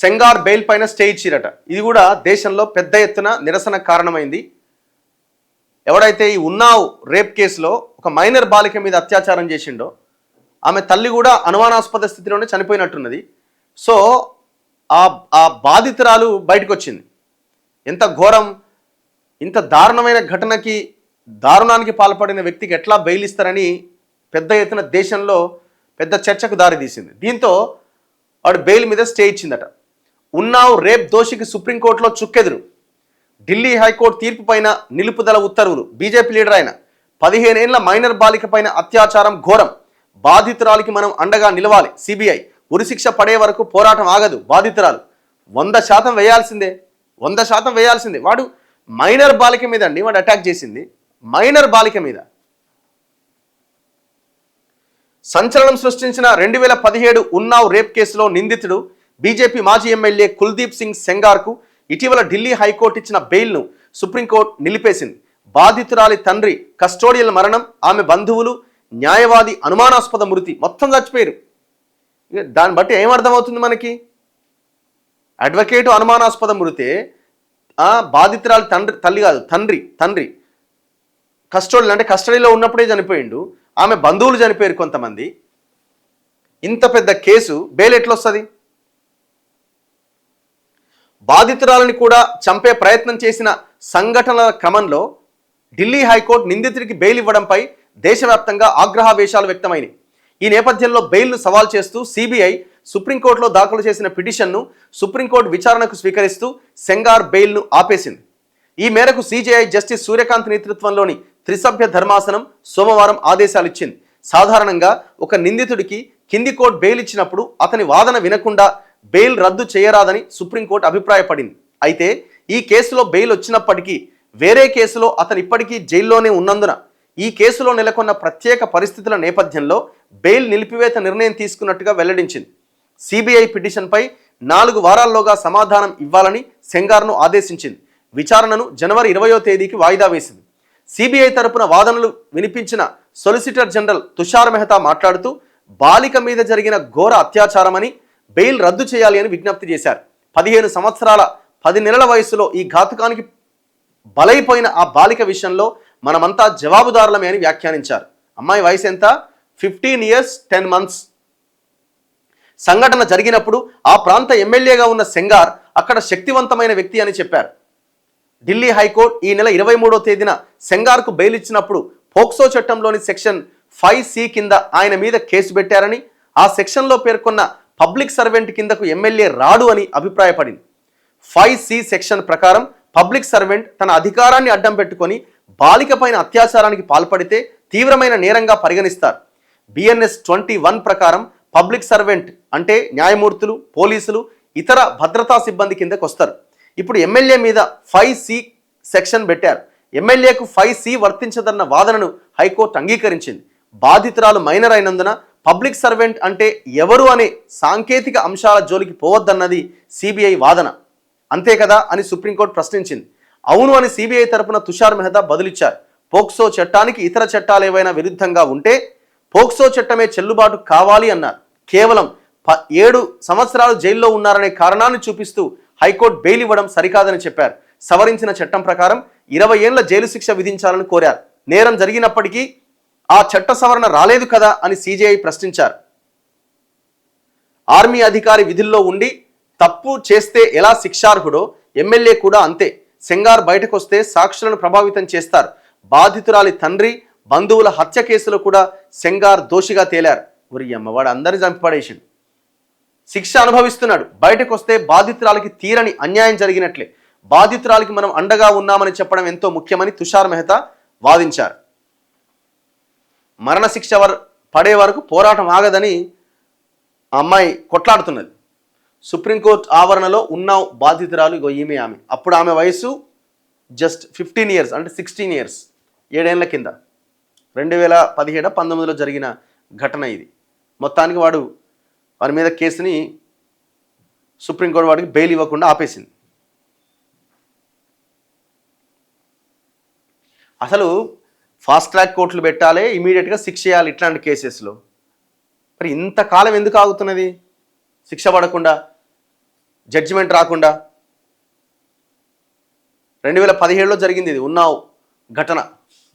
Sengar bail పైన stay ఇచ్చిరట. ఇది కూడా దేశంలో పెద్ద ఎత్తున నిరసన కారణమైంది. ఎవడైతే ఈ ఉన్నావ్ రేప్ కేసులో ఒక మైనర్ బాలిక మీద అత్యాచారం చేసిండో ఆమె తల్లి కూడా అనుమానాస్పద స్థితిలోనే చనిపోయినట్టున్నది. సో ఆ బాధితురాలు బయటకు వచ్చింది. ఎంత ఘోరం! ఇంత దారుణమైన ఘటనకి దారుణానికి పాల్పడిన వ్యక్తికి ఎట్లా బెయిల్ ఇస్తారని పెద్ద ఎత్తున దేశంలో పెద్ద చర్చకు దారితీసింది. దీంతో వాడు బెయిల్ మీద స్టే ఇచ్చిందట. ఉన్నావ్ రేప్ దోషికి సుప్రీంకోర్టులో చుక్కెదురు. ఢిల్లీ హైకోర్టు తీర్పు పైన నిలుపుదల ఉత్తర్వులు. బీజేపీ లీడర్ అయిన 15 ఏళ్ల మైనర్ బాలిక పైన అత్యాచారం ఘోరం. బాధితురాలికి మనం అండగా నిలవాలి. సిబిఐ ఉరిశిక్ష పడే వరకు పోరాటం ఆగదు. బాధితురాలు 100% వేయాల్సిందే, 100% వేయాల్సిందే. వాడు మైనర్ బాలిక మీద అండి వాడు అటాక్ చేసింది, మైనర్ బాలిక మీద. సంచలనం సృష్టించిన 2017 ఉన్నావ్ రేప్ కేసులో నిందితుడు బీజేపీ మాజీ ఎమ్మెల్యే కుల్దీప్ సింగ్ సెంగార్కు ఇటీవల ఢిల్లీ హైకోర్టు ఇచ్చిన బెయిల్ను సుప్రీంకోర్టు నిలిపేసింది. బాధితురాలి తండ్రి కస్టోడియల్ మరణం, ఆమె బంధువులు, న్యాయవాది అనుమానాస్పద మృతి, మొత్తం చచ్చిపోయారు. దాన్ని బట్టి ఏమర్థమవుతుంది మనకి? అడ్వకేటు అనుమానాస్పద మృతే, బాధితురాలి తల్లి కాదు తండ్రి కస్టోడియల్ అంటే కస్టడీలో ఉన్నప్పుడే చనిపోయిండు, ఆమె బంధువులు చనిపోయారు కొంతమంది. ఇంత పెద్ద కేసు బెయిల్ ఎట్లొస్తుంది? బాధితురాలని కూడా చంపే ప్రయత్నం చేసిన సంఘటనల క్రమంలో ఢిల్లీ హైకోర్టు నిందితుడికి బెయిల్ ఇవ్వడంపై దేశవ్యాప్తంగా ఆగ్రహావేశాలు వ్యక్తమైనవి. ఈ నేపథ్యంలో బెయిల్ను సవాల్ చేస్తూ సిబిఐ సుప్రీంకోర్టులో దాఖలు చేసిన పిటిషన్ను సుప్రీంకోర్టు విచారణకు స్వీకరిస్తూ సెంగార్ బెయిల్ను ఆపేసింది. ఈ మేరకు సిజేఐ జస్టిస్ సూర్యకాంత్ నేతృత్వంలోని త్రిసభ్య ధర్మాసనం సోమవారం ఆదేశాలు ఇచ్చింది. సాధారణంగా ఒక నిందితుడికి కింది కోర్టు బెయిల్ ఇచ్చినప్పుడు అతని వాదన వినకుండా బెయిల్ రద్దు చేయరాదని సుప్రీంకోర్టు అభిప్రాయపడింది. అయితే ఈ కేసులో బెయిల్ వచ్చినప్పటికీ వేరే కేసులో అతను ఇప్పటికీ జైల్లోనే ఉన్నందున ఈ కేసులో నెలకొన్న ప్రత్యేక పరిస్థితుల నేపథ్యంలో బెయిల్ నిలిపివేత నిర్ణయం తీసుకున్నట్టుగా వెల్లడించింది. సిబిఐ పిటిషన్పై 4 వారాల్లోగా సమాధానం ఇవ్వాలని సెంగార్ను ఆదేశించింది. విచారణను జనవరి 20వ తేదీకి వాయిదా వేసింది. సిబిఐ తరపున వాదనలు వినిపించిన సొలిసిటర్ జనరల్ తుషార్ మెహతా మాట్లాడుతూ బాలిక మీద జరిగిన ఘోర అత్యాచారమని, బెయిల్ రద్దు చేయాలి అని విజ్ఞప్తి చేశారు. 15 సంవత్సరాల 10 నెలల వయసులో ఈ ఘాతుకానికి బలైపోయిన ఆ బాలిక విషయంలో మనమంతా జవాబుదారులమే అని వ్యాఖ్యానించారు. అమ్మాయి వయసు ఎంత? 15 years 10 months. సంఘటన జరిగినప్పుడు ఆ ప్రాంత ఎమ్మెల్యేగా ఉన్న సెంగార్ అక్కడ శక్తివంతమైన వ్యక్తి అని చెప్పారు. ఢిల్లీ హైకోర్టు ఈ నెల 23వ తేదీన సెంగార్కు బెయిల్ ఇచ్చినప్పుడు పోక్సో చట్టంలోని సెక్షన్ 5C కింద ఆయన మీద కేసు పెట్టారని, ఆ సెక్షన్లో పేర్కొన్న పబ్లిక్ సర్వెంట్ కిందకు ఎమ్మెల్యే రాడు అని అభిప్రాయపడింది. 5C సెక్షన్ ప్రకారం పబ్లిక్ సర్వెంట్ తన అధికారాన్ని అడ్డం పెట్టుకొని బాలిక పైన అత్యాచారానికి పాల్పడితే తీవ్రమైన నేరంగా పరిగణిస్తారు. BNS 21 ప్రకారం పబ్లిక్ సర్వెంట్ అంటే న్యాయమూర్తులు, పోలీసులు, ఇతర భద్రతా సిబ్బంది కిందకు వస్తారు. ఇప్పుడు ఎమ్మెల్యే మీద 5C సెక్షన్ పెట్టారు. ఎమ్మెల్యేకు 5C వర్తించదన్న వాదనను హైకోర్టు అంగీకరించింది. బాధితురాలు మైనర్ అయినందున పబ్లిక్ సర్వెంట్ అంటే ఎవరు అనే సాంకేతిక అంశాల జోలికి పోవద్దన్నది సిబిఐ వాదన. అంతే కదా అని సుప్రీంకోర్టు ప్రశ్నించింది. అవును అని సిబిఐ తరపున తుషార్ మెహతా బదులిచ్చారు. పోక్సో చట్టానికి ఇతర చట్టాలు ఏవైనా విరుద్ధంగా ఉంటే పోక్సో చట్టమే చెల్లుబాటు కావాలి అన్నారు. కేవలం 7 సంవత్సరాలు జైల్లో ఉన్నారనే కారణాన్ని చూపిస్తూ హైకోర్టు బెయిల్ ఇవ్వడం సరికాదని చెప్పారు. సవరించిన చట్టం ప్రకారం 20 ఏళ్ల జైలు శిక్ష విధించాలని కోరారు. నేరం జరిగినప్పటికీ ఆ చట్ట సవరణ రాలేదు కదా అని సిజేఐ ప్రశ్నించారు. ఆర్మీ అధికారి విధుల్లో ఉండి తప్పు చేస్తే ఎలా శిక్షార్హుడో ఎమ్మెల్యే కూడా అంతే. సెంగార్ బయటకు వస్తే సాక్షులను ప్రభావితం చేస్తారు. బాధితురాలి తండ్రి, బంధువుల హత్య కేసులో కూడా సెంగార్ దోషిగా తేలారు. ఒరి అమ్మవాడు అందరిని చంపిపడేసిండు, శిక్ష అనుభవిస్తున్నాడు. బయటకు వస్తే బాధితురాలికి తీరని అన్యాయం జరిగినట్లే. బాధితురాలికి మనం అండగా ఉన్నామని చెప్పడం ఎంతో ముఖ్యమని తుషార్ మెహతా వాదించారు. మరణశిక్ష పడే వరకు పోరాటం ఆగదని అమ్మాయి కొట్లాడుతున్నది. సుప్రీంకోర్టు ఆవరణలో ఉన్నావ్ బాధితురాలు ఇగో ఆమె. అప్పుడు ఆమె వయసు జస్ట్ 15 years అంటే 16 years, 7 ఏళ్ల కింద 2017-19లో జరిగిన ఘటన ఇది. మొత్తానికి వారి మీద కేసుని సుప్రీంకోర్టు వాడికి బెయిల్ ఇవ్వకుండా ఆపేసింది. అసలు ఫాస్ట్ ట్రాక్ కోర్టులు పెట్టాలి, ఇమీడియట్గా శిక్ష చేయాలి ఇట్లాంటి కేసెస్లో. మరి ఇంతకాలం ఎందుకు ఆగుతున్నది శిక్ష పడకుండా? జడ్జిమెంట్ రాకుండా. 2017లో జరిగింది ఇది ఉన్నావ్ ఘటన.